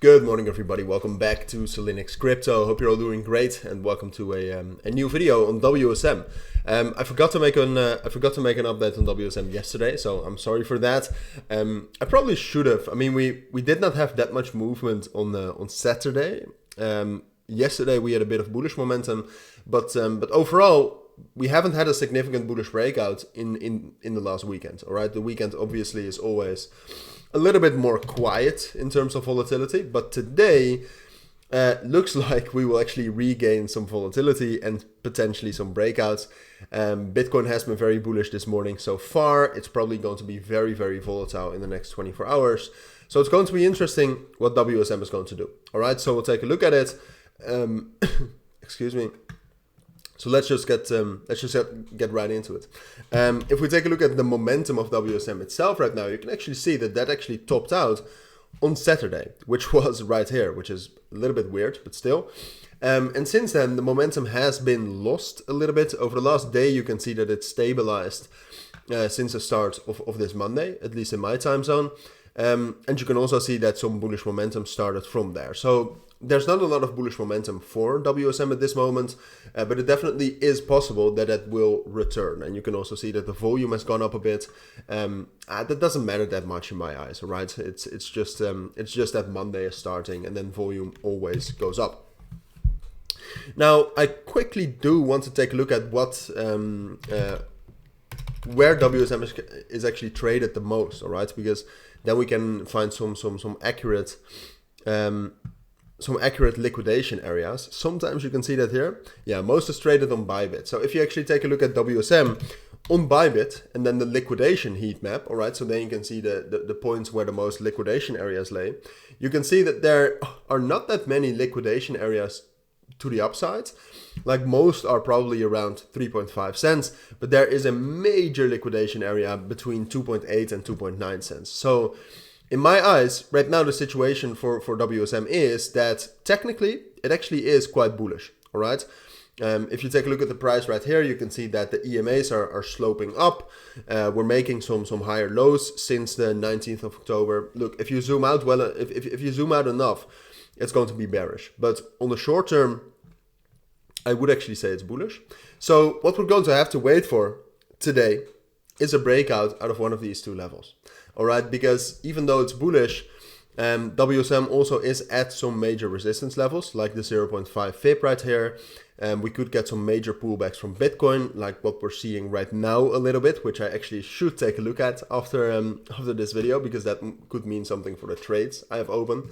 Good morning, everybody. Welcome back to Cilinix Crypto. Hope you're all doing great, and welcome to a new video on WSM. I forgot to make an update on WSM yesterday, so I'm sorry for that. I probably should have. I mean, we did not have that much movement on Saturday. Yesterday we had a bit of bullish momentum, but overall we haven't had a significant bullish breakout in the last weekend. All right, the weekend obviously is always a little bit more quiet in terms of volatility, but today looks like we will actually regain some volatility and potentially some breakouts. Bitcoin has been very bullish this morning so far. It's probably going to be very, very volatile in the next 24 hours. So it's going to be interesting what WSM is going to do. All right, so we'll take a look at it. Excuse me. So let's just get right into it. If we take a look at the momentum of WSM itself right now, you can actually see that actually topped out on Saturday, which was right here, which is a little bit weird, but still. And since then, the momentum has been lost a little bit. Over the last day, you can see that it's stabilized since the start of this Monday, at least in my time zone. And you can also see that some bullish momentum started from there. So there's not a lot of bullish momentum for WSM at this moment, but it definitely is possible that it will return. And you can also see that the volume has gone up a bit. That doesn't matter that much in my eyes, all right? It's just that Monday is starting, and then volume always goes up. Now, I quickly do want to take a look at where WSM is actually traded the most, all right? Because then we can find some accurate liquidation areas. Sometimes you can see that here. Yeah, most is traded on Bybit. So if you actually take a look at WSM on Bybit and then the liquidation heat map, all right, so then you can see the points where the most liquidation areas lay. You can see that there are not that many liquidation areas to the upside. Like most are probably around 3.5 cents, but there is a major liquidation area between 2.8 and 2.9 cents. So in my eyes, right now the situation for WSM is that technically it actually is quite bullish, all right? If you take a look at the price right here, you can see that the EMAs are sloping up. We're making some higher lows since the 19th of October. Look, if you zoom out if you zoom out enough, it's going to be bearish. But on the short term, I would actually say it's bullish. So what we're going to have to wait for today is a breakout out of one of these two levels. All right, because even though it's bullish, WSM also is at some major resistance levels, like the 0.5 FIB right here. We could get some major pullbacks from Bitcoin, like what we're seeing right now a little bit, which I actually should take a look at after this video, because that could mean something for the trades I have open.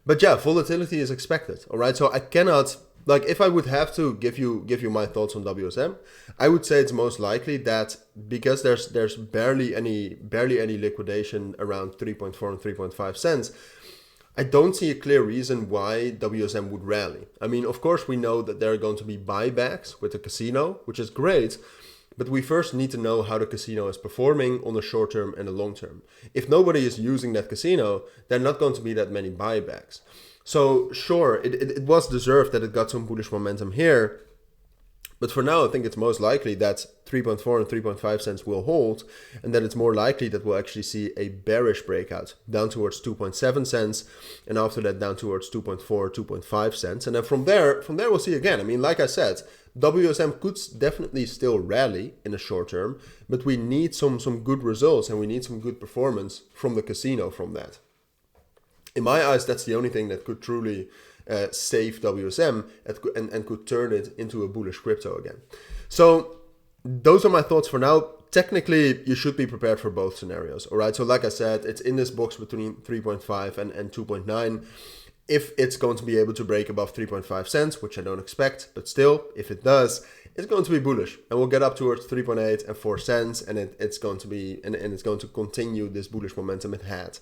But yeah, volatility is expected. All right, so I cannot, like, if I would have to give you my thoughts on WSM, I would say it's most likely that because there's barely any liquidation around 3.4 and 3.5 cents, I don't see a clear reason why WSM would rally. I mean, of course, we know that there are going to be buybacks with the casino, which is great, but we first need to know how the casino is performing on the short term and the long term. If nobody is using that casino, there are not going to be that many buybacks. So sure, it was deserved that it got some bullish momentum here. But for now, I think it's most likely that 3.4 and 3.5 cents will hold, and that it's more likely that we'll actually see a bearish breakout down towards 2.7 cents, and after that down towards 2.4, 2.5 cents. And then from there we'll see again. I mean, like I said, WSM could definitely still rally in the short term, but we need some good results, and we need some good performance from the casino from that. In my eyes, that's the only thing that could truly save WSM and could turn it into a bullish crypto again. So those are my thoughts for now. Technically, you should be prepared for both scenarios. All right. So like I said, it's in this box between 3.5 and 2.9. If it's going to be able to break above 3.5 cents, which I don't expect, but still, if it does, it's going to be bullish, and we'll get up towards 3.8 and 4 cents, and it's going to be and it's going to continue this bullish momentum it had.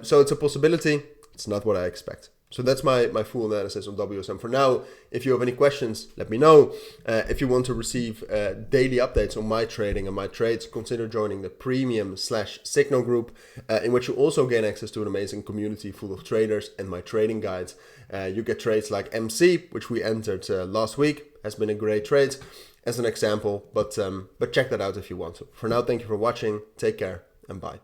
So it's a possibility. It's not what I expect. So that's my full analysis on WSM for now. If you have any questions, let me know. If you want to receive daily updates on my trading and my trades, consider joining the premium/Signal group, in which you also gain access to an amazing community full of traders and my trading guides. You get trades like MC, which we entered last week, has been a great trade as an example, but check that out if you want to. For now, thank you for watching. Take care and bye.